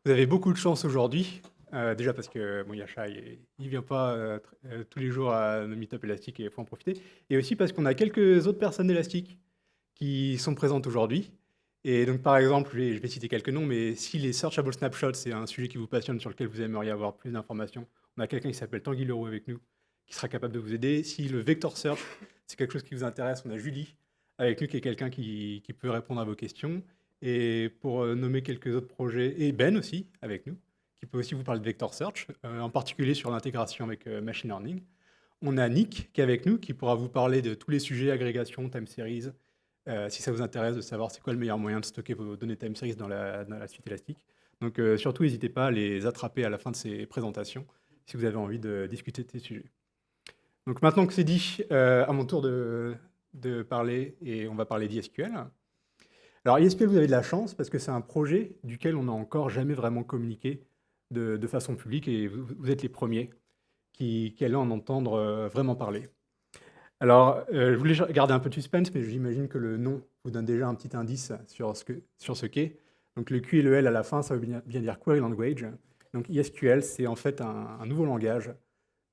Vous avez beaucoup de chance aujourd'hui, déjà parce que bon, Yasha, il vient pas tous les jours à nos meet-up élastiques et il faut en profiter. Et aussi parce qu'on a quelques autres personnes élastiques qui sont présentes aujourd'hui. Et donc, par exemple, je vais citer quelques noms, mais si les searchable snapshots, c'est un sujet qui vous passionne, sur lequel vous aimeriez avoir plus d'informations, on a quelqu'un qui s'appelle Tanguy Leroux avec nous, qui sera capable de vous aider. Si le vector search, c'est quelque chose qui vous intéresse, on a Julie avec nous, qui est quelqu'un qui peut répondre à vos questions. Et pour nommer quelques autres projets, et Ben aussi, avec nous, qui peut aussi vous parler de vector search, en particulier sur l'intégration avec machine learning. On a Nick qui est avec nous, qui pourra vous parler de tous les sujets, agrégation, time series, si ça vous intéresse de savoir c'est quoi le meilleur moyen de stocker vos données time series dans la suite élastique. Donc surtout, n'hésitez pas à les attraper à la fin de ces présentations, si vous avez envie de discuter de ces sujets. Donc maintenant que c'est dit, à mon tour de parler, et on va parler d'ISQL. Alors ISQL, vous avez de la chance, parce que c'est un projet duquel on n'a encore jamais vraiment communiqué de façon publique, et vous êtes les premiers qui allez en entendre vraiment parler. Alors, je voulais garder un peu de suspense, mais j'imagine que le nom vous donne déjà un petit indice sur ce qu'est. Donc, le Q et le L à la fin, ça veut bien dire Query Language. Donc, ISQL, c'est en fait un nouveau langage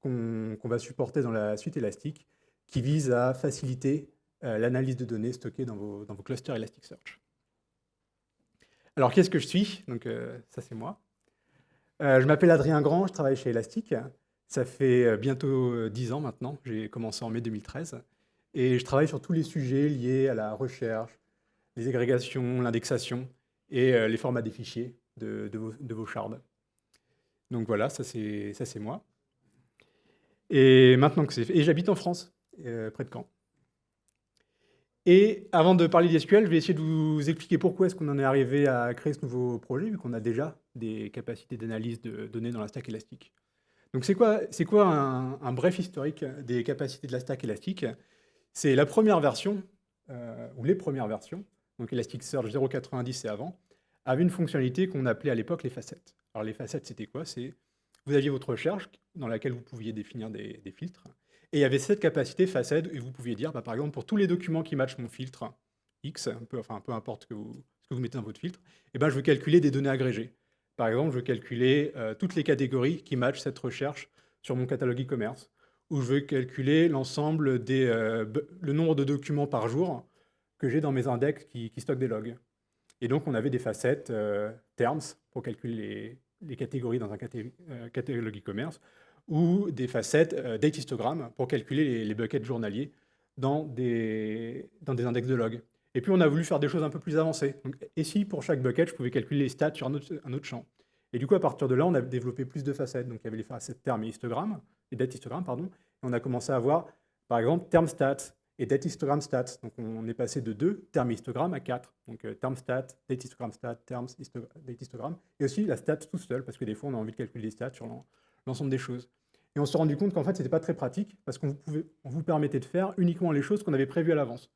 qu'on va supporter dans la suite Elastic, qui vise à faciliter l'analyse de données stockées dans vos clusters Elasticsearch. Alors, qu'est-ce que je suis? Donc, ça, c'est moi. Je m'appelle Adrien Grand, je travaille chez Elastic. Ça fait bientôt 10 ans maintenant, j'ai commencé en mai 2013. Et je travaille sur tous les sujets liés à la recherche, les agrégations, l'indexation et les formats des fichiers de vos shards. Donc voilà, ça c'est moi. Et maintenant que c'est fait, et j'habite en France, près de Caen. Et avant de parler d'SQL, je vais essayer de vous expliquer pourquoi est-ce qu'on en est arrivé à créer ce nouveau projet, vu qu'on a déjà des capacités d'analyse de données dans la stack élastique. Donc c'est quoi un bref historique des capacités de la stack élastique? C'est la première version, ou les premières versions, donc Elasticsearch 0.90 et avant, avaient une fonctionnalité qu'on appelait à l'époque les facettes. Alors les facettes, c'était quoi? Vous aviez votre recherche dans laquelle vous pouviez définir des filtres, et il y avait cette capacité facette, et vous pouviez dire, par exemple, pour tous les documents qui matchent mon filtre X, peu importe ce que vous mettez dans votre filtre, eh ben, je veux calculer des données agrégées. Par exemple, je veux calculer toutes les catégories qui matchent cette recherche sur mon catalogue e-commerce, ou je veux calculer l'ensemble le nombre de documents par jour que j'ai dans mes index qui stockent des logs. Et donc, on avait des facettes terms pour calculer les catégories dans un catalogue e-commerce, ou des facettes date histogram pour calculer les buckets journaliers dans des index de logs. Et puis, on a voulu faire des choses un peu plus avancées. Donc, et si, pour chaque bucket, je pouvais calculer les stats sur un autre champ. Et du coup, à partir de là, on a développé plus de facettes. Donc, il y avait les facettes term et histogram, et date histogram, pardon. Et on a commencé à avoir, par exemple, term stats et date histogram stats. Donc, on est passé de 2 term et histogram à 4. Donc, term stat, date histogram stat, term date histogram. Et aussi la stat tout seul, parce que des fois, on a envie de calculer des stats sur l'ensemble des choses. Et on s'est rendu compte qu'en fait, ce n'était pas très pratique, parce qu'on vous permettait de faire uniquement les choses qu'on avait prévues à l'avance.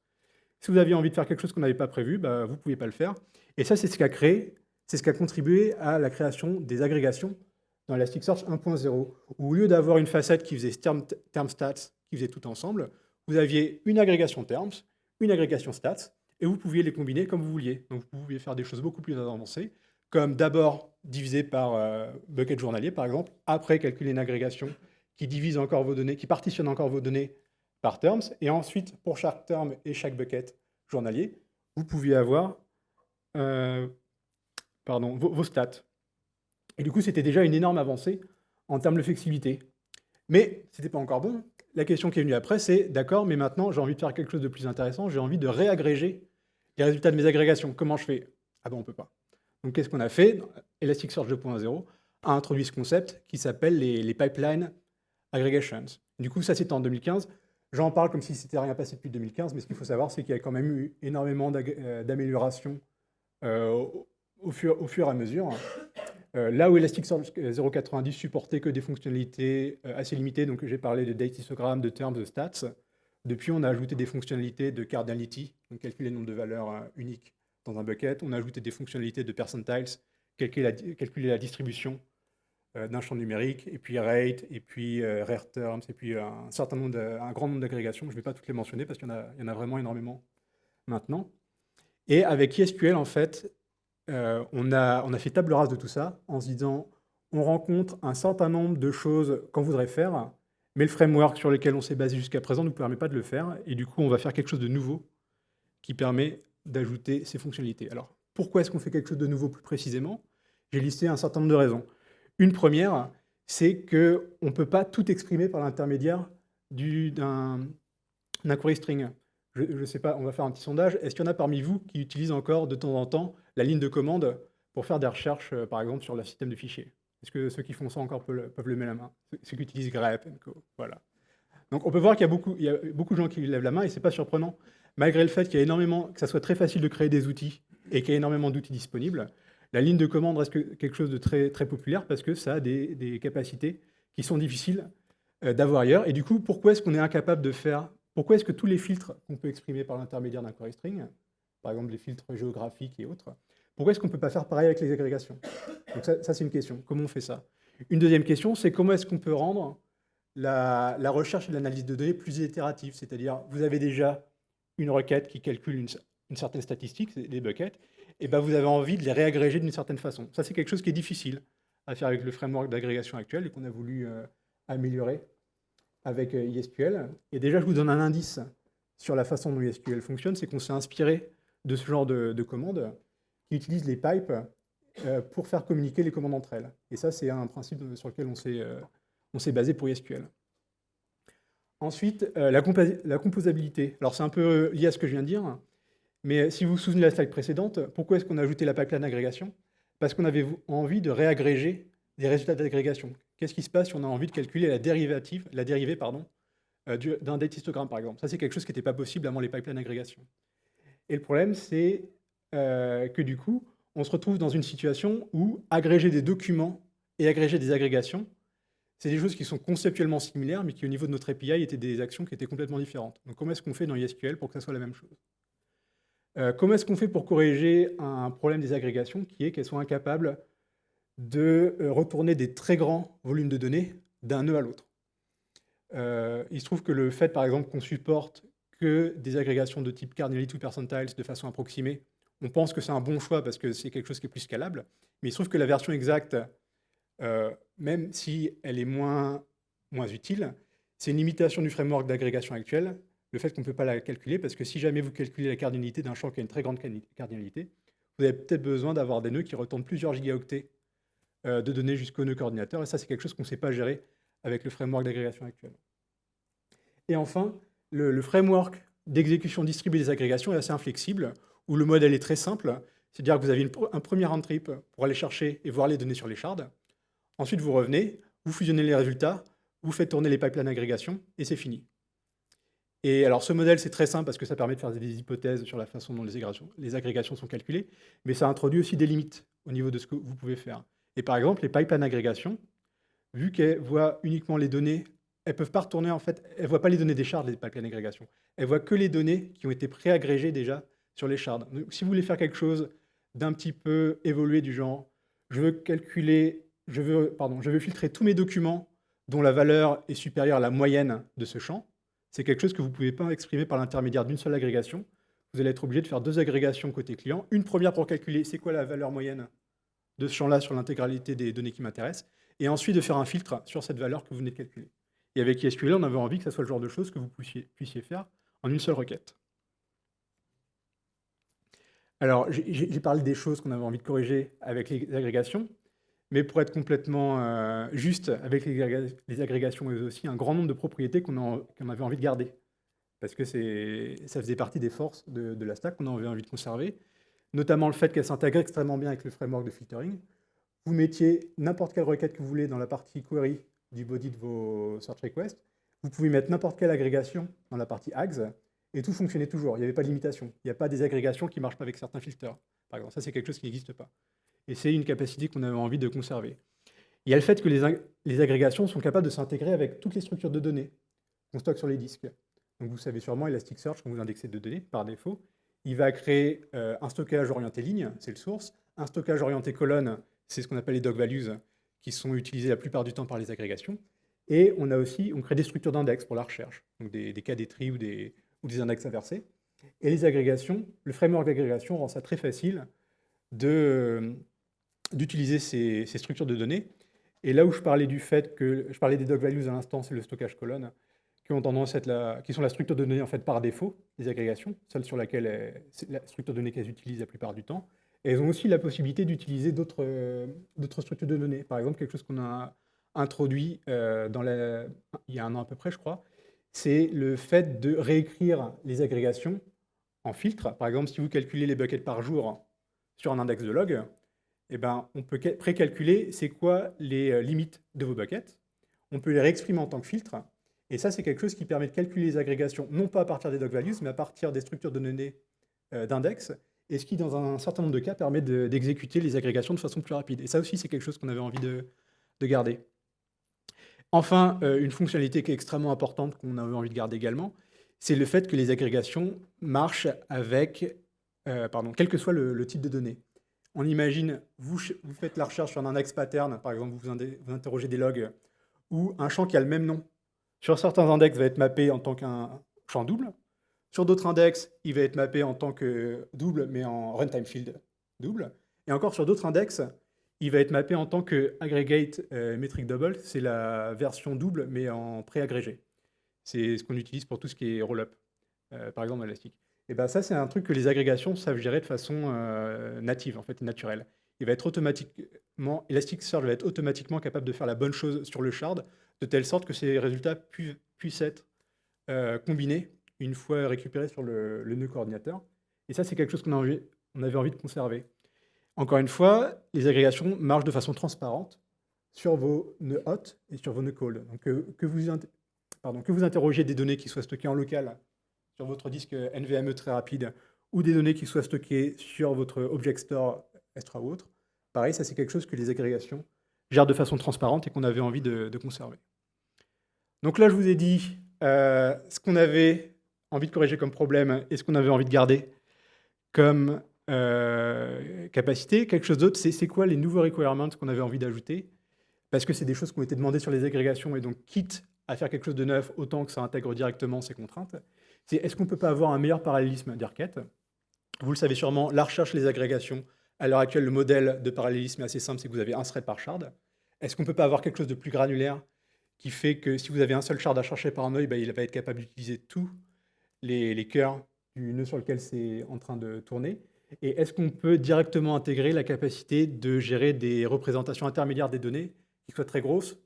Si vous aviez envie de faire quelque chose qu'on n'avait pas prévu, bah, vous ne pouviez pas le faire. Et ça, c'est ce qui a contribué à la création des agrégations dans Elasticsearch 1.0, où au lieu d'avoir une facette qui faisait term stats, qui faisait tout ensemble, vous aviez une agrégation terms, une agrégation stats, et vous pouviez les combiner comme vous vouliez. Donc vous pouviez faire des choses beaucoup plus avancées, comme d'abord diviser par bucket journalier, par exemple, après calculer une agrégation qui divise encore vos données, qui partitionne encore vos données par terms, et ensuite, pour chaque term et chaque bucket journalier, vous pouviez avoir vos stats. Et du coup, c'était déjà une énorme avancée en termes de flexibilité. Mais ce n'était pas encore bon. La question qui est venue après, c'est d'accord, mais maintenant, j'ai envie de faire quelque chose de plus intéressant, j'ai envie de réagréger les résultats de mes agrégations. Comment je fais? Ah ben, on ne peut pas. Donc, qu'est-ce qu'on a fait? Elasticsearch 2.0 a introduit ce concept qui s'appelle les pipeline aggregations. Du coup, ça, c'était en 2015. J'en parle comme si c'était rien passé depuis 2015, mais ce qu'il faut savoir, c'est qu'il y a quand même eu énormément d'améliorations au fur et à mesure. Là où Elasticsearch 0.90 supportait que des fonctionnalités assez limitées, donc j'ai parlé de date histogram, de terms, de stats, depuis on a ajouté des fonctionnalités de cardinality, donc calculer le nombre de valeurs uniques dans un bucket. On a ajouté des fonctionnalités de percentiles, calculer la distribution d'un champ numérique, et puis rate, et puis rare terms, et puis un grand nombre d'agrégations. Je ne vais pas toutes les mentionner parce qu'il y en a vraiment énormément maintenant. Et avec ISQL, en fait, on a fait table rase de tout ça en se disant, on rencontre un certain nombre de choses qu'on voudrait faire, mais le framework sur lequel on s'est basé jusqu'à présent ne nous permet pas de le faire, et du coup, on va faire quelque chose de nouveau qui permet d'ajouter ces fonctionnalités. Alors, pourquoi est-ce qu'on fait quelque chose de nouveau plus précisément? J'ai listé un certain nombre de raisons. Une première, c'est qu'on ne peut pas tout exprimer par l'intermédiaire d'un query string. Je ne sais pas, on va faire un petit sondage. Est-ce qu'il y en a parmi vous qui utilisent encore de temps en temps la ligne de commande pour faire des recherches, par exemple, sur le système de fichiers? Est-ce que ceux qui font ça encore peuvent lever la main? Ceux qui utilisent grep, voilà. Donc on peut voir qu'il y a beaucoup de gens qui lèvent la main et c'est pas surprenant. Malgré le fait qu'il y a énormément, que ça soit très facile de créer des outils et qu'il y a énormément d'outils disponibles, la ligne de commande reste quelque chose de très, très populaire parce que ça a des capacités qui sont difficiles d'avoir ailleurs. Et du coup, pourquoi est-ce qu'on est incapable de faire, pourquoi est-ce que tous les filtres qu'on peut exprimer par l'intermédiaire d'un query string, par exemple les filtres géographiques et autres, pourquoi est-ce qu'on ne peut pas faire pareil avec les agrégations? Donc ça c'est une question. Comment on fait ça? Une deuxième question, c'est comment est-ce qu'on peut rendre la recherche et l'analyse de données plus itérative, c'est-à-dire vous avez déjà une requête qui calcule une certaine statistique, les buckets, et ben vous avez envie de les réagréger d'une certaine façon. Ça, c'est quelque chose qui est difficile à faire avec le framework d'agrégation actuel et qu'on a voulu améliorer avec ISQL. Et déjà, je vous donne un indice sur la façon dont ISQL fonctionne, c'est qu'on s'est inspiré de ce genre de commandes qui utilisent les pipes pour faire communiquer les commandes entre elles. Et ça, c'est un principe sur lequel on s'est basé pour SQL. Ensuite, la composabilité. Alors, c'est un peu lié à ce que je viens de dire, mais si vous vous souvenez de la slide précédente, pourquoi est-ce qu'on a ajouté la pipeline d'agrégation? Parce qu'on avait envie de réagréger des résultats d'agrégation. Qu'est-ce qui se passe si on a envie de calculer la dérivée d'un date histogramme, par exemple? Ça, c'est quelque chose qui n'était pas possible avant les pipelines d'agrégation. Et le problème, c'est que du coup, on se retrouve dans une situation où agréger des documents et agréger des agrégations, c'est des choses qui sont conceptuellement similaires, mais qui, au niveau de notre API, étaient des actions qui étaient complètement différentes. Donc, comment est-ce qu'on fait dans ISQL pour que ça soit la même chose? Comment est-ce qu'on fait pour corriger un problème des agrégations, qui est qu'elles soient incapables de retourner des très grands volumes de données d'un nœud à l'autre? Il se trouve que le fait, par exemple, qu'on supporte que des agrégations de type cardinality ou percentiles de façon approximée, on pense que c'est un bon choix parce que c'est quelque chose qui est plus scalable, mais il se trouve que la version exacte, même si elle est moins utile, c'est une limitation du framework d'agrégation actuel, le fait qu'on ne peut pas la calculer, parce que si jamais vous calculez la cardinalité d'un champ qui a une très grande cardinalité, vous avez peut-être besoin d'avoir des nœuds qui retournent plusieurs gigaoctets de données jusqu'au nœud coordinateur, et ça c'est quelque chose qu'on ne sait pas gérer avec le framework d'agrégation actuel. Et enfin, le framework d'exécution distribuée des agrégations est assez inflexible, où le modèle est très simple, c'est-à-dire que vous avez un premier round trip pour aller chercher et voir les données sur les shards. Ensuite, vous revenez, vous fusionnez les résultats, vous faites tourner les pipelines d'agrégation, et c'est fini. Et alors, ce modèle, c'est très simple parce que ça permet de faire des hypothèses sur la façon dont les agrégations sont calculées, mais ça introduit aussi des limites au niveau de ce que vous pouvez faire. Et par exemple, les pipelines d'agrégation, vu qu'elles voient uniquement les données, elles ne peuvent pas retourner, en fait, elles ne voient pas les données des shards, les pipelines d'agrégation. Elles voient que les données qui ont été préagrégées déjà sur les shards. Donc, si vous voulez faire quelque chose d'un petit peu évolué du genre, je veux filtrer tous mes documents dont la valeur est supérieure à la moyenne de ce champ, c'est quelque chose que vous ne pouvez pas exprimer par l'intermédiaire d'une seule agrégation. Vous allez être obligé de faire deux agrégations côté client. Une première pour calculer c'est quoi la valeur moyenne de ce champ-là sur l'intégralité des données qui m'intéressent, et ensuite de faire un filtre sur cette valeur que vous venez de calculer. Et avec SQL, on avait envie que ça soit le genre de choses que vous puissiez faire en une seule requête. Alors, j'ai parlé des choses qu'on avait envie de corriger avec les agrégations, mais pour être complètement juste avec les agrégations, il y a aussi un grand nombre de propriétés qu'on avait envie de garder, parce que ça faisait partie des forces de la stack qu'on avait envie de conserver, notamment le fait qu'elle s'intègre extrêmement bien avec le framework de filtering. Vous mettiez n'importe quelle requête que vous voulez dans la partie query du body de vos search requests, vous pouvez mettre n'importe quelle agrégation dans la partie ags, et tout fonctionnait toujours, il n'y avait pas de limitation. Il n'y a pas des agrégations qui ne marchent pas avec certains filters. Par exemple, ça c'est quelque chose qui n'existe pas. Et c'est une capacité qu'on avait envie de conserver. Il y a le fait que les agrégations sont capables de s'intégrer avec toutes les structures de données qu'on stocke sur les disques. Donc vous savez sûrement, Elasticsearch, quand vous indexez de données, par défaut, il va créer un stockage orienté ligne, c'est le source, un stockage orienté colonne, c'est ce qu'on appelle les dog values, qui sont utilisés la plupart du temps par les agrégations. Et on crée des structures d'index pour la recherche, donc des KD-tree ou des index inversés. Et les agrégations, le framework d'agrégation rend ça très facile d'utiliser ces structures de données. Et là où je parlais du fait que je parlais des dog values à l'instant, c'est le stockage colonne, qui ont tendance à être qui sont la structure de données en fait par défaut, les agrégations, celle sur laquelle c'est la structure de données qu'elles utilisent la plupart du temps. Et elles ont aussi la possibilité d'utiliser d'autres structures de données. Par exemple, quelque chose qu'on a introduit il y a un an à peu près, je crois, c'est le fait de réécrire les agrégations en filtre. Par exemple, si vous calculez les buckets par jour sur un index de log, eh ben, on peut précalculer c'est quoi les limites de vos buckets. On peut les réexprimer en tant que filtre. Et ça, c'est quelque chose qui permet de calculer les agrégations, non pas à partir des dog values, mais à partir des structures de données d'index, et ce qui, dans un certain nombre de cas, permet d'exécuter les agrégations de façon plus rapide. Et ça aussi, c'est quelque chose qu'on avait envie de garder. Enfin, une fonctionnalité qui est extrêmement importante, qu'on avait envie de garder également, c'est le fait que les agrégations marchent avec, quel que soit le type de données. On imagine, vous faites la recherche sur un index pattern, par exemple, vous interrogez des logs, ou un champ qui a le même nom. Sur certains index, va être mappé en tant qu'un champ double. Sur d'autres index, il va être mappé en tant que double, mais en runtime field double. Et encore sur d'autres index, il va être mappé en tant que aggregate metric double. C'est la version double, mais en pré-agrégé. C'est ce qu'on utilise pour tout ce qui est rollup, par exemple Elastic. Et ben ça, c'est un truc que les agrégations savent gérer de façon native, en fait, naturelle. Elasticsearch va être automatiquement capable de faire la bonne chose sur le shard, de telle sorte que ces résultats puissent être combinés une fois récupérés sur le nœud coordinateur. Et ça, c'est quelque chose qu'on avait envie de conserver. Encore une fois, les agrégations marchent de façon transparente sur vos nœuds hot et sur vos nœuds cold. Donc, que vous interrogiez des données qui soient stockées en local sur votre disque NVMe très rapide ou des données qui soient stockées sur votre Object Store extra ou autre, pareil, ça c'est quelque chose que les agrégations gèrent de façon transparente et qu'on avait envie de conserver. Donc là, je vous ai dit ce qu'on avait envie de corriger comme problème et ce qu'on avait envie de garder comme capacité. Quelque chose d'autre, c'est quoi les nouveaux requirements qu'on avait envie d'ajouter? Parce que c'est des choses qui ont été demandées sur les agrégations et donc quitte à faire quelque chose de neuf, autant que ça intègre directement ces contraintes. C'est est-ce qu'on ne peut pas avoir un meilleur parallélisme des requêtes? Vous le savez sûrement, la recherche les agrégations, à l'heure actuelle, le modèle de parallélisme est assez simple, c'est que vous avez un thread par shard. Est-ce qu'on ne peut pas avoir quelque chose de plus granulaire qui fait que si vous avez un seul shard à chercher par un œil, il va être capable d'utiliser tous les cœurs du nœud sur lequel c'est en train de tourner? Et est-ce qu'on peut directement intégrer la capacité de gérer des représentations intermédiaires des données qui soient très grosses?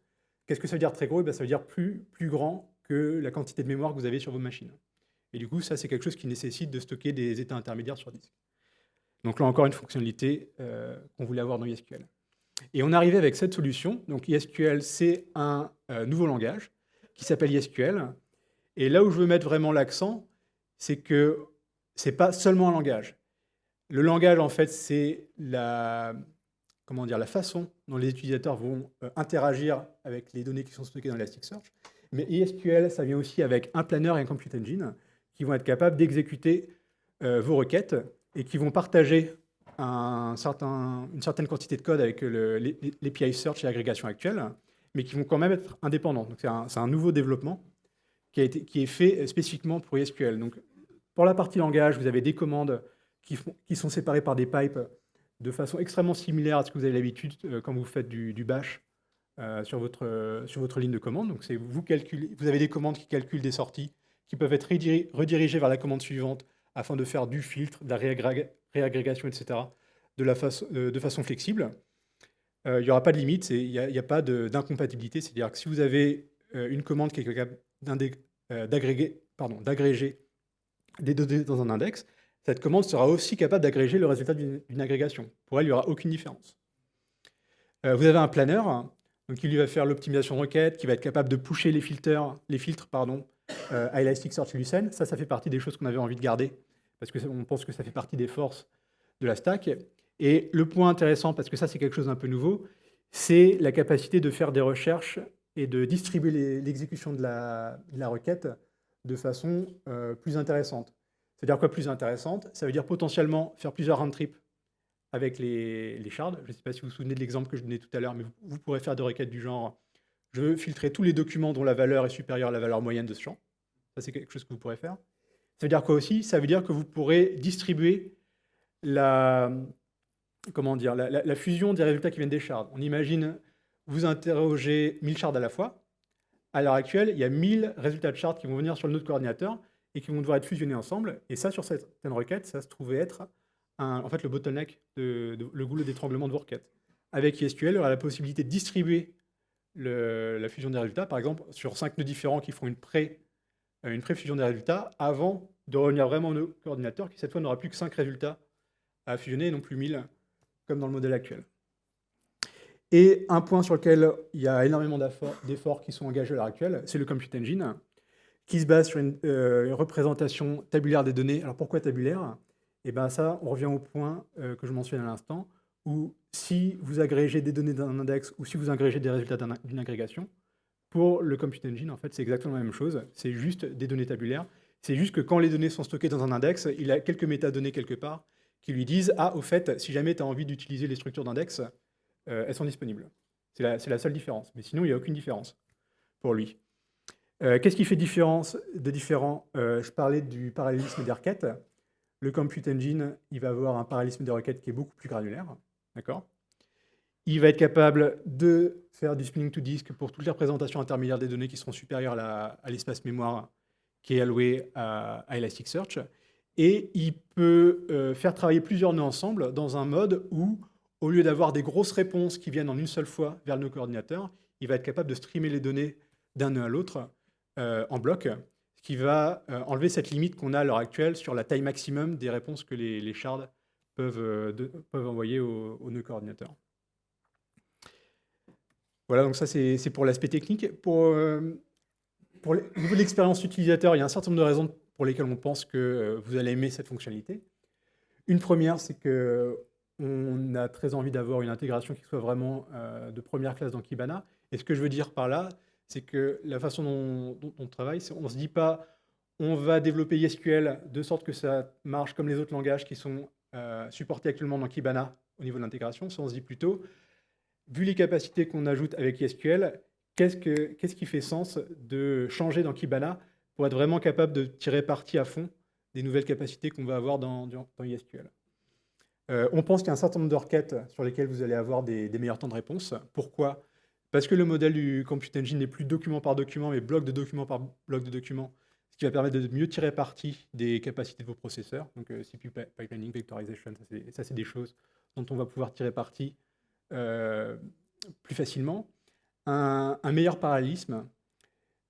Qu'est-ce que ça veut dire très gros? Ça veut dire plus grand que la quantité de mémoire que vous avez sur vos machines. Et du coup, ça, c'est quelque chose qui nécessite de stocker des états intermédiaires sur disque. Donc là, encore une fonctionnalité qu'on voulait avoir dans ISQL. Et on est arrivé avec cette solution. Donc ISQL, c'est un nouveau langage qui s'appelle ISQL. Et là où je veux mettre vraiment l'accent, c'est que ce n'est pas seulement un langage. Le langage, en fait, c'est la façon dont les utilisateurs vont interagir avec les données qui sont stockées dans Elasticsearch. Mais ISQL, ça vient aussi avec un planner et un compute engine qui vont être capables d'exécuter vos requêtes et qui vont partager une certaine quantité de code avec l'API search et l'agrégation actuelle, mais qui vont quand même être indépendants. Donc c'est un nouveau développement qui est fait spécifiquement pour ISQL. Donc, pour la partie langage, vous avez des commandes qui sont séparées par des pipes de façon extrêmement similaire à ce que vous avez l'habitude quand vous faites du bash sur votre ligne de commande. Donc vous avez des commandes qui calculent des sorties qui peuvent être redirigées vers la commande suivante afin de faire du filtre, de la réagrégation, etc. de façon flexible. Il n'y aura pas de limite, il n'y a pas d'incompatibilité. C'est-à-dire que si vous avez une commande qui est capable d'agréger des données dans un index, cette commande sera aussi capable d'agréger le résultat d'une agrégation. Pour elle, il n'y aura aucune différence. Vous avez un planner donc qui lui va faire l'optimisation de requête, qui va être capable de pusher les filtres à Elasticsearch et Lucene. Ça fait partie des choses qu'on avait envie de garder, parce qu'on pense que ça fait partie des forces de la stack. Et le point intéressant, parce que ça c'est quelque chose d'un peu nouveau, c'est la capacité de faire des recherches et de distribuer l'exécution de la requête de façon plus intéressante. C'est-à-dire quoi plus intéressante? Ça veut dire potentiellement faire plusieurs round trips avec les shards. Je ne sais pas si vous vous souvenez de l'exemple que je donnais tout à l'heure, mais vous pourrez faire des requêtes du genre « je veux filtrer tous les documents dont la valeur est supérieure à la valeur moyenne de ce champ ». Ça, c'est quelque chose que vous pourrez faire. Ça veut dire quoi aussi? Ça veut dire que vous pourrez distribuer comment dire, la fusion des résultats qui viennent des shards. On imagine, vous interrogez 1000 shards à la fois. À l'heure actuelle, il y a 1000 résultats de shards qui vont venir sur le node coordinateur et qui vont devoir être fusionnés ensemble. Et ça, sur certaines requêtes, ça se trouvait être en fait, le bottleneck, le goulot d'étranglement de vos requêtes. Avec ISQL, il y aura la possibilité de distribuer la fusion des résultats, par exemple, sur 5 nœuds différents qui font une pré-fusion des résultats, avant de revenir vraiment au node coordinateur, qui cette fois n'aura plus que 5 résultats à fusionner, et non plus 1000, comme dans le modèle actuel. Et un point sur lequel il y a énormément d'efforts qui sont engagés à l'heure actuelle, c'est le Compute Engine, qui se base sur une représentation tabulaire des données. Alors pourquoi tabulaire? Et bien ça, on revient au point que je mentionne à l'instant, où si vous agrégez des données d'un index ou si vous agrégez des résultats d'une agrégation, pour le Compute Engine, en fait, c'est exactement la même chose. C'est juste des données tabulaires. C'est juste que quand les données sont stockées dans un index, il a quelques métadonnées quelque part qui lui disent « Ah, au fait, si jamais tu as envie d'utiliser les structures d'index, elles sont disponibles. » C'est la seule différence. Mais sinon, il n'y a aucune différence pour lui. Qu'est-ce qui fait différent? Je parlais du parallélisme des requêtes. Le Compute Engine, il va avoir un parallélisme des requêtes qui est beaucoup plus granulaire. D'accord? Il va être capable de faire du spinning to disk pour toutes les représentations intermédiaires des données qui seront supérieures à l'espace mémoire qui est alloué à Elasticsearch. Et il peut faire travailler plusieurs nœuds ensemble dans un mode où, au lieu d'avoir des grosses réponses qui viennent en une seule fois vers le nœud coordinateur, il va être capable de streamer les données d'un nœud à l'autre en bloc, ce qui va enlever cette limite qu'on a à l'heure actuelle sur la taille maximum des réponses que les shards peuvent envoyer au nœud coordinateur. Voilà, donc ça c'est pour l'aspect technique. Au niveau de l'expérience utilisateur, il y a un certain nombre de raisons pour lesquelles on pense que vous allez aimer cette fonctionnalité. Une première, c'est qu'on a très envie d'avoir une intégration qui soit vraiment de première classe dans Kibana. Et ce que je veux dire par là, c'est que la façon dont on travaille, on ne se dit pas on va développer ISQL de sorte que ça marche comme les autres langages qui sont supportés actuellement dans Kibana au niveau de l'intégration. On se dit plutôt, vu les capacités qu'on ajoute avec ISQL, qu'est-ce qui fait sens de changer dans Kibana pour être vraiment capable de tirer parti à fond des nouvelles capacités qu'on va avoir dans ISQL. On pense qu'il y a un certain nombre de requêtes sur lesquelles vous allez avoir des meilleurs temps de réponse. Pourquoi? Parce que le modèle du Compute Engine n'est plus document par document, mais bloc de document par bloc de document, ce qui va permettre de mieux tirer parti des capacités de vos processeurs. Donc CPU pipelining, vectorization, ça c'est des choses dont on va pouvoir tirer parti plus facilement. Un meilleur parallélisme.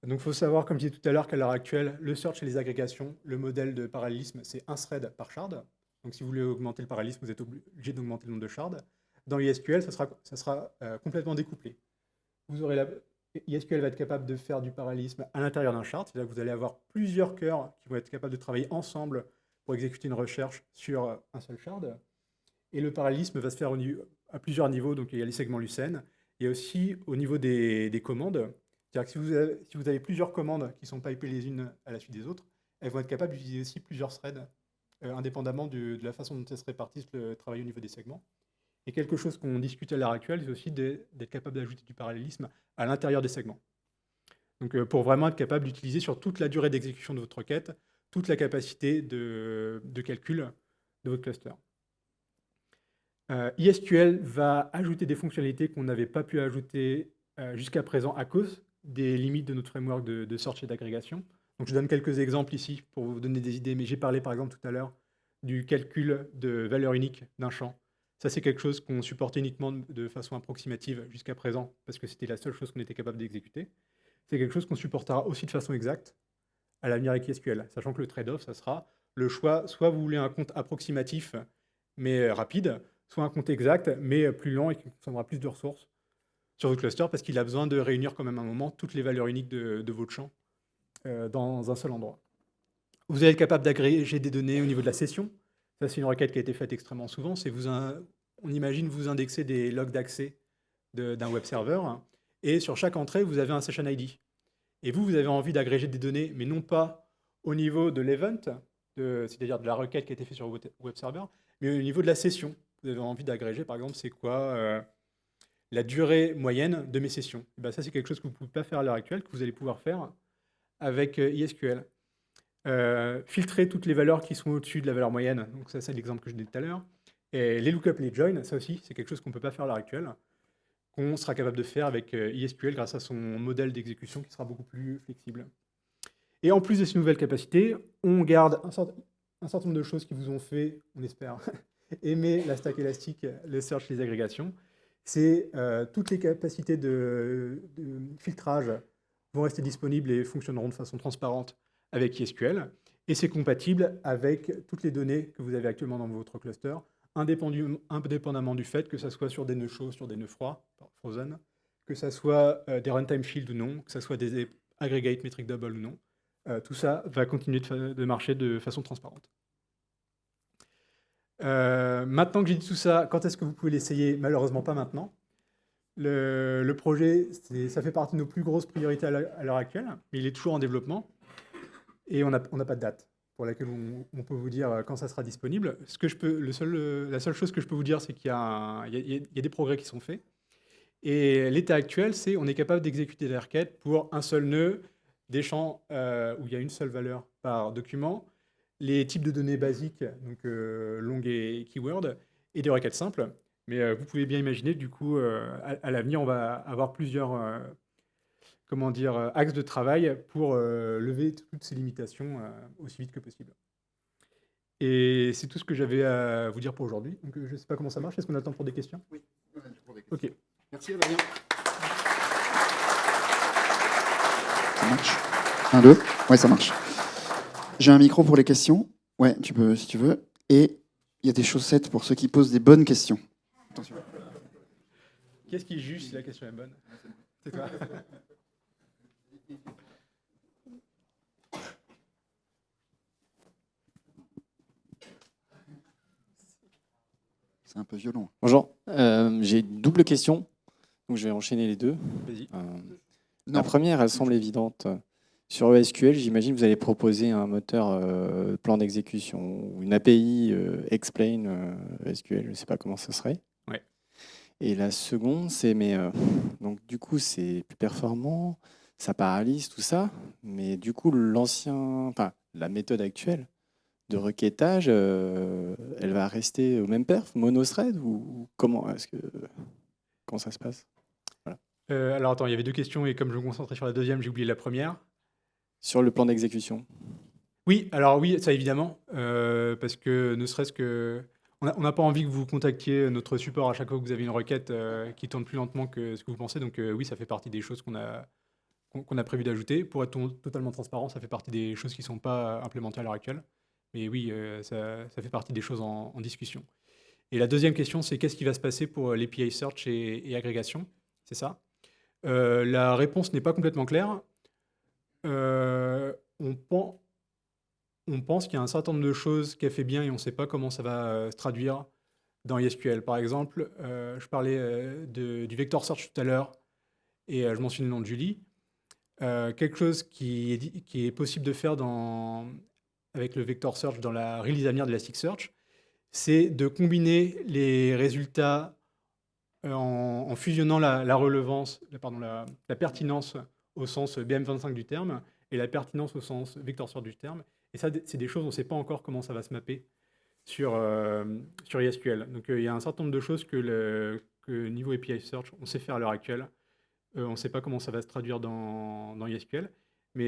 Donc il faut savoir, comme je disais tout à l'heure, qu'à l'heure actuelle, le search et les agrégations, le modèle de parallélisme, c'est un thread par shard. Donc si vous voulez augmenter le parallélisme, vous êtes obligé d'augmenter le nombre de shards. Dans ISQL, ça sera complètement découplé. ISQL va être capable de faire du parallélisme à l'intérieur d'un shard, c'est-à-dire que vous allez avoir plusieurs cœurs qui vont être capables de travailler ensemble pour exécuter une recherche sur un seul shard. Et le parallélisme va se faire à plusieurs niveaux, donc il y a les segments Lucene, et aussi au niveau des commandes. C'est-à-dire que si vous avez plusieurs commandes qui sont pipées les unes à la suite des autres, elles vont être capables d'utiliser aussi plusieurs threads, indépendamment de la façon dont elles se répartissent le travail au niveau des segments. Et quelque chose qu'on discute à l'heure actuelle, c'est aussi d'être capable d'ajouter du parallélisme à l'intérieur des segments. Donc pour vraiment être capable d'utiliser sur toute la durée d'exécution de votre requête, toute la capacité de calcul de votre cluster. ISQL va ajouter des fonctionnalités qu'on n'avait pas pu ajouter jusqu'à présent à cause des limites de notre framework de search et d'agrégation. Donc je donne quelques exemples ici pour vous donner des idées, mais j'ai parlé par exemple tout à l'heure du calcul de valeur unique d'un champ. Ça, c'est quelque chose qu'on supportait uniquement de façon approximative jusqu'à présent, parce que c'était la seule chose qu'on était capable d'exécuter. C'est quelque chose qu'on supportera aussi de façon exacte à l'avenir avec SQL, sachant que le trade-off, ça sera le choix, soit vous voulez un compte approximatif, mais rapide, soit un compte exact, mais plus lent et qui consommera plus de ressources sur votre cluster, parce qu'il a besoin de réunir quand même à un moment toutes les valeurs uniques de votre champ dans un seul endroit. Vous allez être capable d'agréger des données au niveau de la session. Ça, c'est une requête qui a été faite extrêmement souvent. On imagine vous indexer des logs d'accès d'un web serveur, et sur chaque entrée, vous avez un session ID. Et vous avez envie d'agréger des données, mais non pas au niveau de l'event, c'est-à-dire de la requête qui a été faite sur votre web serveur, mais au niveau de la session. Vous avez envie d'agréger, par exemple, c'est quoi la durée moyenne de mes sessions. Et bien, ça, c'est quelque chose que vous ne pouvez pas faire à l'heure actuelle, que vous allez pouvoir faire avec ISQL. Filtrer toutes les valeurs qui sont au-dessus de la valeur moyenne. Donc ça, c'est l'exemple que je donnais tout à l'heure. Et les lookups et les joins, ça aussi, c'est quelque chose qu'on ne peut pas faire à l'heure actuelle, qu'on sera capable de faire avec ISQL grâce à son modèle d'exécution qui sera beaucoup plus flexible. Et en plus de ces nouvelles capacités, on garde un certain nombre de choses qui vous ont fait, on espère, aimer la stack élastique, le search, les agrégations. C'est toutes les capacités de filtrage vont rester disponibles et fonctionneront de façon transparente avec ISQL. Et c'est compatible avec toutes les données que vous avez actuellement dans votre cluster, indépendamment du fait que ça soit sur des nœuds chauds, sur des nœuds froids, frozen, que ça soit des runtime fields ou non, que ça soit des aggregate metric double ou non. Tout ça va continuer de marcher de façon transparente. Maintenant que j'ai dit tout ça, quand est-ce que vous pouvez l'essayer? Malheureusement pas maintenant. Le projet, ça fait partie de nos plus grosses priorités à l'heure actuelle, mais il est toujours en développement et on n'a pas de date pour laquelle on peut vous dire quand ça sera disponible. La seule chose que je peux vous dire, c'est qu'il y a des progrès qui sont faits. Et l'état actuel, c'est qu'on est capable d'exécuter des requêtes pour un seul nœud, des champs où il y a une seule valeur par document, les types de données basiques, donc long et keyword, et des requêtes simples. Mais vous pouvez bien imaginer, du coup, à l'avenir, on va avoir plusieurs axes de travail pour lever toutes ces limitations aussi vite que possible. Et c'est tout ce que j'avais à vous dire pour aujourd'hui. Donc je ne sais pas comment ça marche. Est-ce qu'on a le temps pour des questions? Oui, on a le temps pour des questions. Ok. Merci, Aurélien. Ça marche? 1, 2. Ouais, ça marche. J'ai un micro pour les questions. Ouais, tu peux, si tu veux. Et il y a des chaussettes pour ceux qui posent des bonnes questions. Attention. Qu'est-ce qui juge si la question est bonne? C'est toi. C'est un peu violent. Bonjour, j'ai une double question, donc je vais enchaîner les deux. Vas-y. La première, elle semble évidente. Sur ESQL, j'imagine que vous allez proposer un moteur plan d'exécution ou une API explain ESQL, je ne sais pas comment ça serait. Ouais. Et la seconde, c'est donc du coup c'est plus performant, ça paralyse tout ça, mais du coup la méthode actuelle de requêtage, elle va rester au même perf, monothread ou comment ça se passe? Voilà. Alors attends, il y avait deux questions et comme je me concentrais sur la deuxième, j'ai oublié la première. Sur le plan d'exécution. Oui, alors oui, ça évidemment, parce que ne serait-ce que... On n'a pas envie que vous contactiez notre support à chaque fois que vous avez une requête qui tourne plus lentement que ce que vous pensez. Donc oui, ça fait partie des choses qu'on a prévu d'ajouter. Pour être totalement transparent, ça fait partie des choses qui ne sont pas implémentées à l'heure actuelle. Mais oui, ça fait partie des choses en discussion. Et la deuxième question, c'est qu'est-ce qui va se passer pour l'API Search et agrégation? C'est ça. La réponse n'est pas complètement claire. On pense qu'il y a un certain nombre de choses qu'elle fait bien et on ne sait pas comment ça va se traduire dans ISQL. Par exemple, je parlais du vector search tout à l'heure et je mentionnais le nom de Julie. Quelque chose qui est possible de faire avec le vector search dans la release à venir d'Elasticsearch, c'est de combiner les résultats en fusionnant la relevance, la pertinence au sens BM25 du terme et la pertinence au sens vector search du terme. Et ça, c'est des choses, on ne sait pas encore comment ça va se mapper sur ISQL. Donc il y a un certain nombre de choses que niveau API Search, on sait faire à l'heure actuelle. On ne sait pas comment ça va se traduire dans ISQL. Mais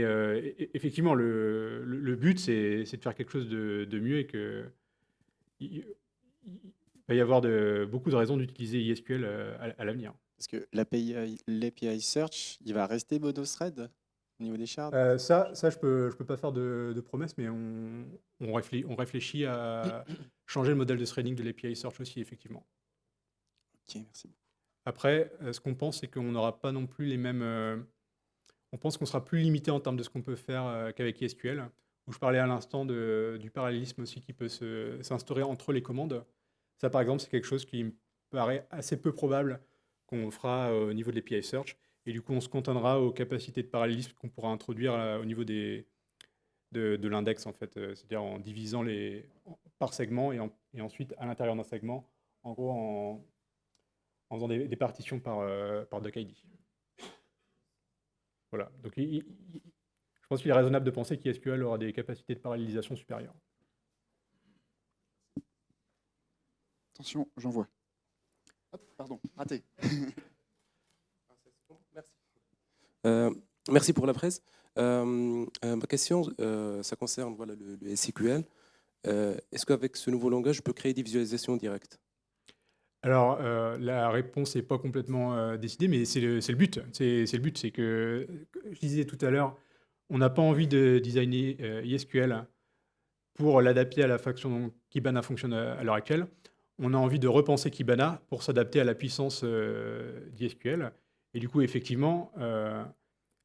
effectivement, le but, c'est de faire quelque chose de mieux et qu'il va y avoir beaucoup de raisons d'utiliser ISQL à l'avenir. Parce que l'API Search, il va rester monothread au niveau des shards? Ça, je peux pas faire de promesses, mais on réfléchit à changer le modèle de threading de l'API Search aussi, effectivement. Ok, merci beaucoup. Après, ce qu'on pense, c'est qu'on n'aura pas non plus les mêmes... on pense qu'on sera plus limité en termes de ce qu'on peut faire qu'avec ISQL, où je parlais à l'instant du parallélisme aussi qui peut s'instaurer entre les commandes. Ça, par exemple, c'est quelque chose qui me paraît assez peu probable qu'on fera au niveau de l'API Search. Et du coup, on se contentera aux capacités de parallélisme qu'on pourra introduire au niveau de l'index, en fait. C'est-à-dire en divisant par segment et ensuite, à l'intérieur d'un segment, en gros, en faisant des partitions par docID. Voilà. Donc, je pense qu'il est raisonnable de penser qu'ISQL aura des capacités de parallélisation supérieures. Attention, j'envoie. Hop, pardon, raté. Merci pour la presse. Ma question, ça concerne voilà, le SQL. Est-ce qu'avec ce nouveau langage, je peux créer des visualisations directes? Alors, la réponse n'est pas complètement décidée, mais c'est le but. C'est le but, c'est que, je disais tout à l'heure, on n'a pas envie de designer ISQL pour l'adapter à la façon dont Kibana fonctionne à l'heure actuelle. On a envie de repenser Kibana pour s'adapter à la puissance d'ISQL. Et du coup, effectivement,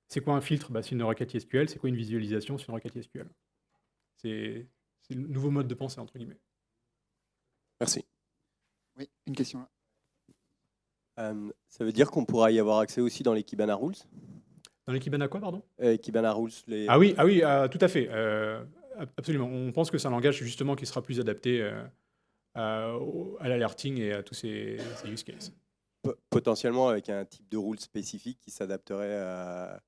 c'est quoi un filtre? C'est une requête ISQL. C'est quoi une visualisation? C'est une requête ISQL. C'est le nouveau mode de pensée, entre guillemets. Merci. Oui, une question là. Ça veut dire qu'on pourra y avoir accès aussi dans les Kibana Rules? Dans les Kibana quoi, pardon? Kibana Rules, les... Ah oui, tout à fait. Absolument. On pense que c'est un langage justement qui sera plus adapté à l'alerting et à tous ces use cases. Potentiellement avec un type de rule spécifique qui s'adapterait à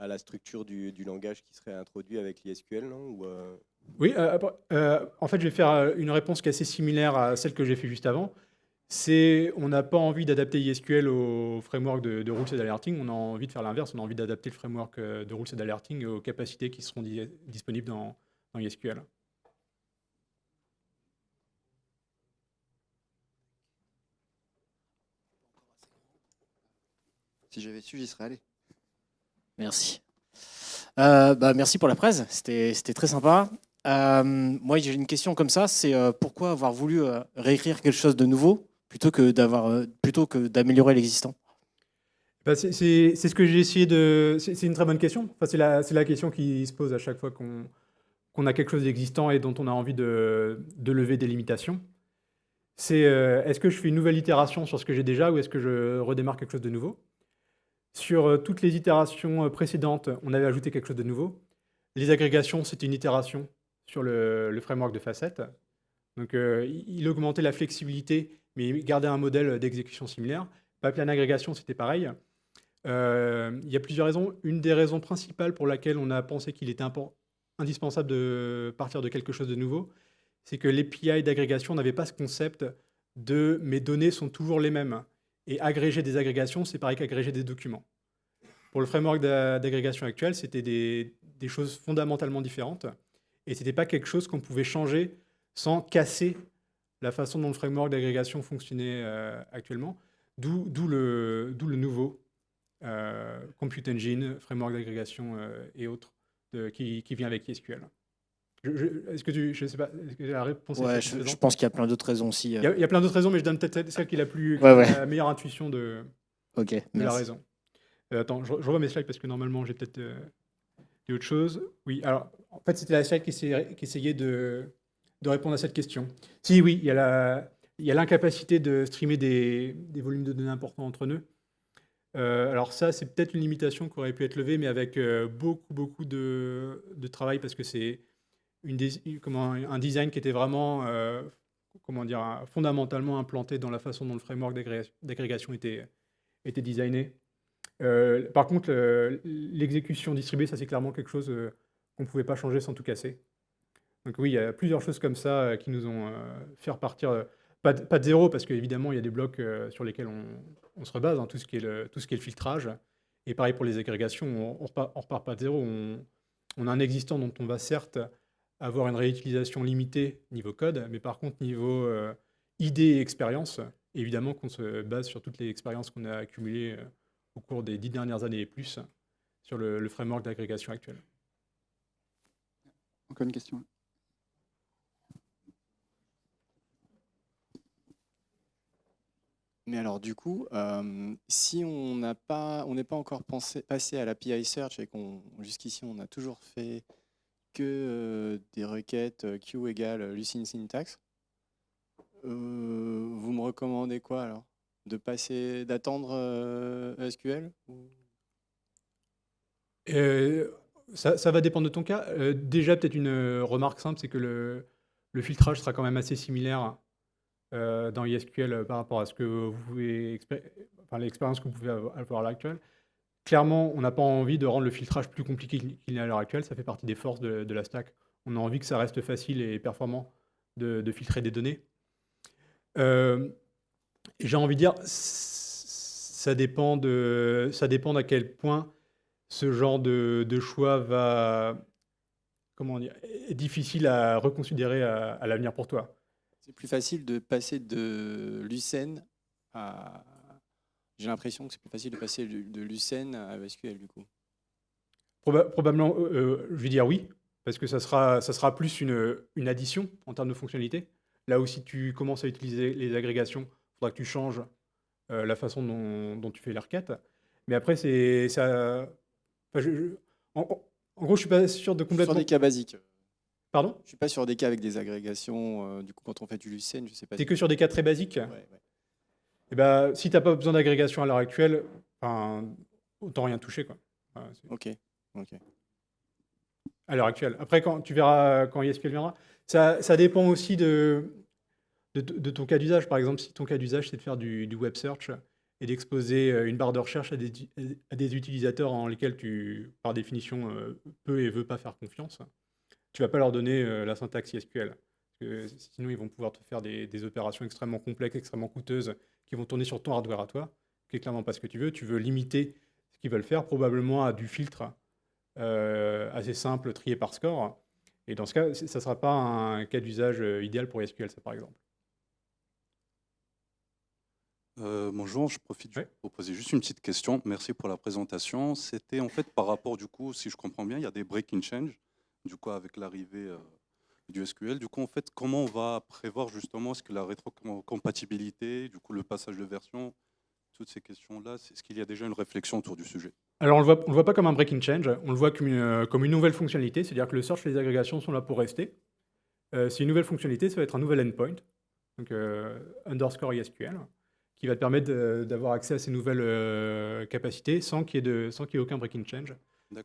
la structure du langage qui serait introduit avec l'ISQL, non? Ou, Oui, en fait, je vais faire une réponse qui est assez similaire à celle que j'ai fait juste avant. On n'a pas envie d'adapter ISQL au framework de rules et d'alerting, on a envie de faire l'inverse, on a envie d'adapter le framework de rules et d'alerting aux capacités qui seront disponibles dans ISQL. Si j'avais su, j'y serais allé. Merci. Merci pour la presse, c'était très sympa. Moi, j'ai une question comme ça, c'est pourquoi avoir voulu réécrire quelque chose de nouveau plutôt que d'améliorer l'existant? C'est ce que j'ai essayé de... C'est une très bonne question. Enfin, c'est la question qui se pose à chaque fois qu'on a quelque chose d'existant et dont on a envie de lever des limitations. Est-ce que je fais une nouvelle itération sur ce que j'ai déjà ou est-ce que je redémarre quelque chose de nouveau? Sur toutes les itérations précédentes, on avait ajouté quelque chose de nouveau. Les agrégations, c'était une itération sur le framework de Facet. Donc, il augmentait la flexibilité, mais il gardait un modèle d'exécution similaire. Pipeline agrégation, c'était pareil. Il y a plusieurs raisons. Une des raisons principales pour laquelle on a pensé qu'il était indispensable de partir de quelque chose de nouveau, c'est que l'API d'agrégation n'avait pas ce concept de « mes données sont toujours les mêmes ». Et agréger des agrégations, c'est pareil qu'agréger des documents. Pour le framework d'agrégation actuel, c'était des choses fondamentalement différentes. Et ce n'était pas quelque chose qu'on pouvait changer sans casser la façon dont le framework d'agrégation fonctionnait actuellement. D'où le nouveau Compute Engine, framework d'agrégation et autres qui vient avec SQL. Est-ce que je sais pas, est-ce que la réponse est je pense qu'il y a plein d'autres raisons aussi. Il y a plein d'autres raisons, mais je donne peut-être celle qui est la meilleure intuition de la raison. Attends, je revois mes slides parce que normalement j'ai peut-être dit autre chose. Oui, alors en fait c'était la slide qui essayait de répondre à cette question. Si oui, il y a l'incapacité de streamer des volumes de données importants entre nœuds. Alors ça, c'est peut-être une limitation qui aurait pu être levée, mais avec beaucoup de travail parce que c'est un design qui était vraiment fondamentalement implanté dans la façon dont le framework d'agrégation était designé. Par contre, l'exécution distribuée, ça c'est clairement quelque chose qu'on ne pouvait pas changer sans tout casser. Donc oui, il y a plusieurs choses comme ça qui nous ont fait repartir, pas de zéro, parce qu'évidemment, il y a des blocs sur lesquels on se rebase, tout ce qui est le filtrage. Et pareil pour les agrégations, on repart pas de zéro. On a un existant dont on va certes avoir une réutilisation limitée niveau code, mais par contre, niveau idée et expérience, évidemment qu'on se base sur toutes les expériences qu'on a accumulées au cours des 10 dernières années et plus sur le framework d'agrégation actuel. Encore une question. Mais alors du coup, si on n'est pas encore passé à l'API Search et jusqu'ici on a toujours fait que des requêtes Q égale Lucene Syntax, vous me recommandez quoi alors? D'attendre SQL Ça va dépendre de ton cas. Déjà, peut-être une remarque simple, c'est que le filtrage sera quand même assez similaire dans ISQL par rapport à ce que vous pouvez l'expérience que vous pouvez avoir à l'heure actuelle. Clairement, on n'a pas envie de rendre le filtrage plus compliqué qu'il est à l'heure actuelle. Ça fait partie des forces de la stack. On a envie que ça reste facile et performant de filtrer des données. J'ai envie de dire, ça dépend d'à quel point ce genre de choix comment dire, est difficile à reconsidérer à l'avenir pour toi. C'est plus facile de passer de Lucene à. J'ai l'impression que c'est plus facile de passer de Lucene à SQL du coup. Probablement, je vais dire oui, parce que ça sera plus une addition en termes de fonctionnalité. Là où si tu commences à utiliser les agrégations, il faudra que tu changes la façon dont tu fais les requêtes. Mais après, c'est ça. Enfin, en gros, je suis pas sûr de Sur complètement. des cas basiques. Pardon? Je suis pas sur des cas avec des agrégations. Du coup, quand on fait du Lucene, je sais pas. T'es que sur des cas très basiques. Ouais, ouais. Et ben, si t'as pas besoin d'agrégation à l'heure actuelle, enfin, autant rien toucher, quoi. Voilà, Ok. à l'heure actuelle. Après, quand tu verras quand ESQL viendra, ça dépend aussi de ton cas d'usage. Par exemple, si ton cas d'usage, c'est de faire du web search et d'exposer une barre de recherche à des utilisateurs en lesquels tu, par définition, peux et veux pas faire confiance, tu vas pas leur donner la syntaxe SQL. Parce que sinon, ils vont pouvoir te faire des opérations extrêmement complexes, extrêmement coûteuses, qui vont tourner sur ton hardware à toi, qui est clairement pas ce que tu veux. Tu veux limiter ce qu'ils veulent faire, probablement à du filtre assez simple, trié par score. Et dans ce cas, ça ne sera pas un cas d'usage idéal pour SQL, ça, par exemple. Bonjour, je profite pour poser juste une petite question. Merci pour la présentation. C'était en fait par rapport, du coup, si je comprends bien, il y a des breaking change, du coup, avec l'arrivée du SQL. Du coup, en fait, comment on va prévoir justement est-ce que la rétrocompatibilité, du coup, le passage de version, toutes ces questions-là, est-ce qu'il y a déjà une réflexion autour du sujet? Alors, on le voit pas comme un breaking change, on le voit comme une nouvelle fonctionnalité, c'est-à-dire que le search et les agrégations sont là pour rester. C'est une nouvelle fonctionnalité, ça va être un nouvel endpoint, donc underscore SQL, qui va te permettre d'avoir accès à ces nouvelles capacités sans qu'il y ait aucun breaking change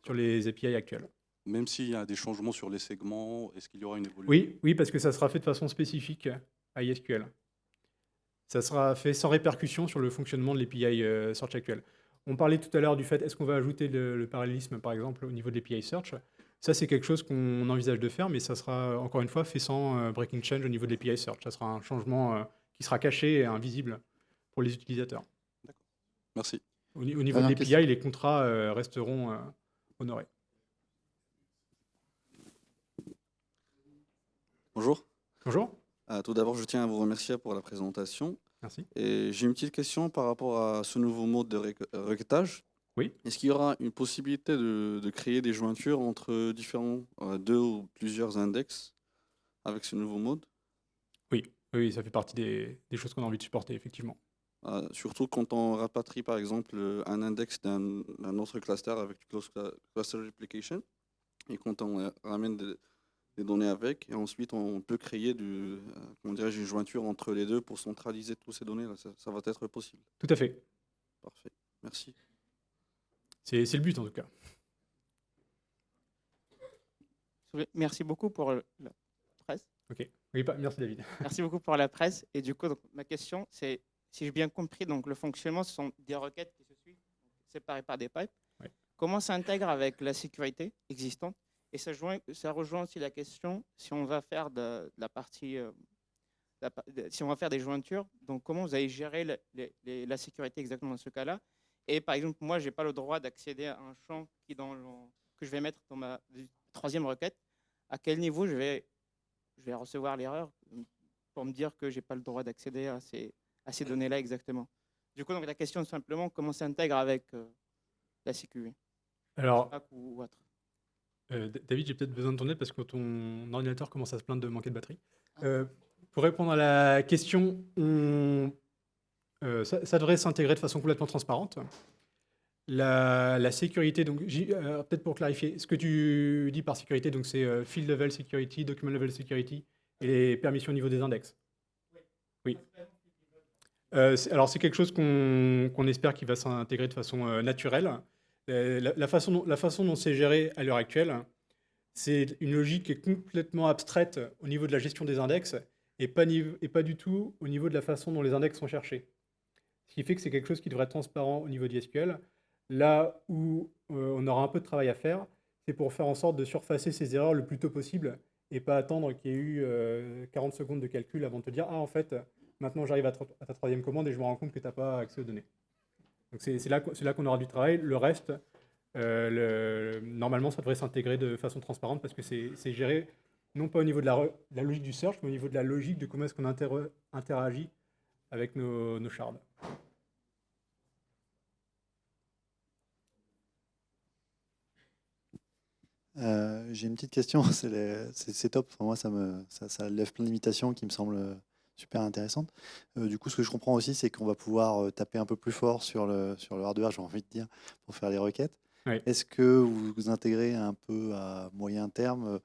sur les API actuels. Même s'il y a des changements sur les segments, est-ce qu'il y aura une évolution? Oui, parce que ça sera fait de façon spécifique à SQL. Ça sera fait sans répercussion sur le fonctionnement de l'API Search actuel. On parlait tout à l'heure du fait, est-ce qu'on va ajouter le parallélisme, par exemple, au niveau de l'API Search? Ça, c'est quelque chose qu'on envisage de faire, mais ça sera, encore une fois, fait sans breaking change au niveau de l'API Search. Ça sera un changement qui sera caché et invisible pour les utilisateurs. D'accord. Merci. Au niveau de l'API, les contrats resteront honorés. Bonjour. Bonjour. Tout d'abord, je tiens à vous remercier pour la présentation. Merci. Et j'ai une petite question par rapport à ce nouveau mode de requêtage. Oui. Est-ce qu'il y aura une possibilité de créer des jointures entre différents, deux ou plusieurs index avec ce nouveau mode? Oui, ça fait partie des choses qu'on a envie de supporter, effectivement. Surtout quand on rapatrie, par exemple, un index d'un autre cluster avec du cluster replication, et quand on ramène des données avec, et ensuite on peut créer une jointure entre les deux pour centraliser toutes ces données-là. Ça va être possible. Tout à fait. Parfait. Merci. C'est le but, en tout cas. Merci beaucoup pour la presse. Ok. Oui, merci David. Merci beaucoup pour la presse. Et du coup, donc, ma question, c'est, si j'ai bien compris, donc le fonctionnement, ce sont des requêtes qui se suivent, séparées par des pipes. Oui. Comment ça intègre avec la sécurité existante? Et ça rejoint aussi la question, si on va faire de la partie, si on va faire des jointures, donc comment vous allez gérer la sécurité exactement dans ce cas-là? Et par exemple, moi, je n'ai pas le droit d'accéder à un champ que je vais mettre dans ma troisième requête. À quel niveau je vais recevoir l'erreur pour me dire que je n'ai pas le droit d'accéder à ces données-là exactement? Du coup, donc, la question est simplement comment ça s'intègre avec la sécurité. Alors, ou autre. David, j'ai peut-être besoin de ton aide parce que ton ordinateur commence à se plaindre de manquer de batterie. Pour répondre à la question, ça devrait s'intégrer de façon complètement transparente. La sécurité, donc peut-être pour clarifier, ce que tu dis par sécurité, donc c'est field level security, document level security et les permissions au niveau des index. Oui. Alors c'est quelque chose qu'on espère qui va s'intégrer de façon naturelle. La façon dont c'est géré à l'heure actuelle, c'est une logique qui est complètement abstraite au niveau de la gestion des index et pas du tout au niveau de la façon dont les index sont cherchés. Ce qui fait que c'est quelque chose qui devrait être transparent au niveau d'SQL. Là où on aura un peu de travail à faire, c'est pour faire en sorte de surfacer ces erreurs le plus tôt possible et pas attendre qu'il y ait eu 40 secondes de calcul avant de te dire « Ah, en fait, Maintenant, j'arrive à ta troisième commande et je me rends compte que tu n'as pas accès aux données. Donc c'est là qu'on aura du travail. Le reste, normalement, ça devrait s'intégrer de façon transparente parce que c'est géré non pas au niveau de la logique du search, mais au niveau de la logique de comment est-ce qu'on interagit avec nos shards. J'ai une petite question, c'est top. Enfin, moi, ça lève plein d'imitations qui me semblent super intéressantes. Du coup, ce que je comprends aussi, c'est qu'on va pouvoir taper un peu plus fort sur le hardware, j'ai envie de dire, pour faire les requêtes. Oui. Est-ce que vous intégrez un peu à moyen terme,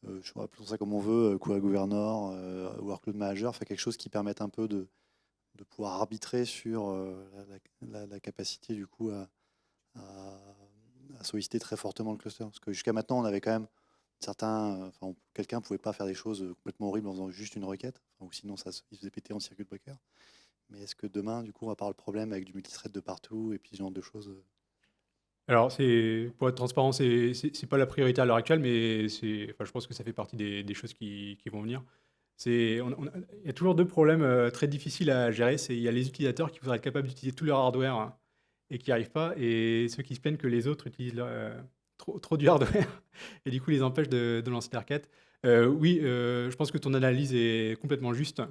je vois appelons ça comme on veut, Query Governor, Workload Manager, enfin quelque chose qui permette un peu de pouvoir arbitrer sur la capacité du coup à solliciter très fortement le cluster. Parce que jusqu'à maintenant, on avait quand même quelqu'un ne pouvait pas faire des choses complètement horribles en faisant juste une requête, ou sinon il faisait péter en circuit breaker. Mais est-ce que demain, du coup, on va pas avoir le problème avec du multithread de partout et puis ce genre de choses Alors, pour être transparent, c'est pas la priorité à l'heure actuelle, mais je pense que ça fait partie des choses qui vont venir. Il y a toujours deux problèmes très difficiles à gérer. Il y a les utilisateurs qui voudraient être capables d'utiliser tout leur hardware, hein, et qui n'y arrivent pas, et ceux qui se plaignent que les autres utilisent trop du hardware et du coup les empêchent de lancer des requêtes. Oui, je pense que ton analyse est complètement juste.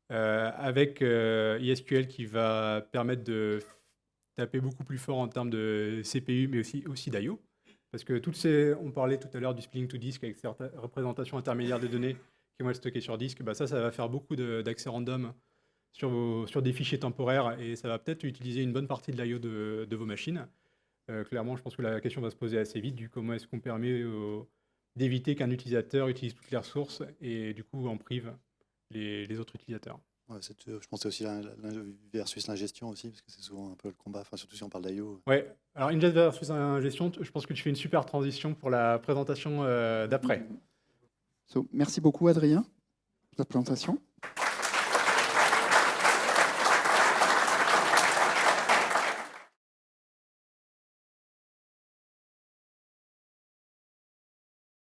Avec ISQL qui va permettre de taper beaucoup plus fort en termes de CPU, mais aussi d'IO. Parce que on parlait tout à l'heure du splitting to disk avec certaines représentations intermédiaires des données qui vont être stockées sur disque. Bah ça va faire beaucoup d'accès random sur des fichiers temporaires et ça va peut-être utiliser une bonne partie de l'IO de vos machines. Clairement, je pense que la question va se poser assez vite du comment est-ce qu'on permet d'éviter qu'un utilisateur utilise toutes les ressources et du coup en prive les autres utilisateurs. Ouais, je pensais aussi versus l'ingestion aussi, parce que c'est souvent un peu le combat, enfin, surtout si on parle d'IO. Ouais, alors ingest versus ingestion, je pense que tu fais une super transition pour la présentation d'après. Merci beaucoup, Adrien, pour ta présentation.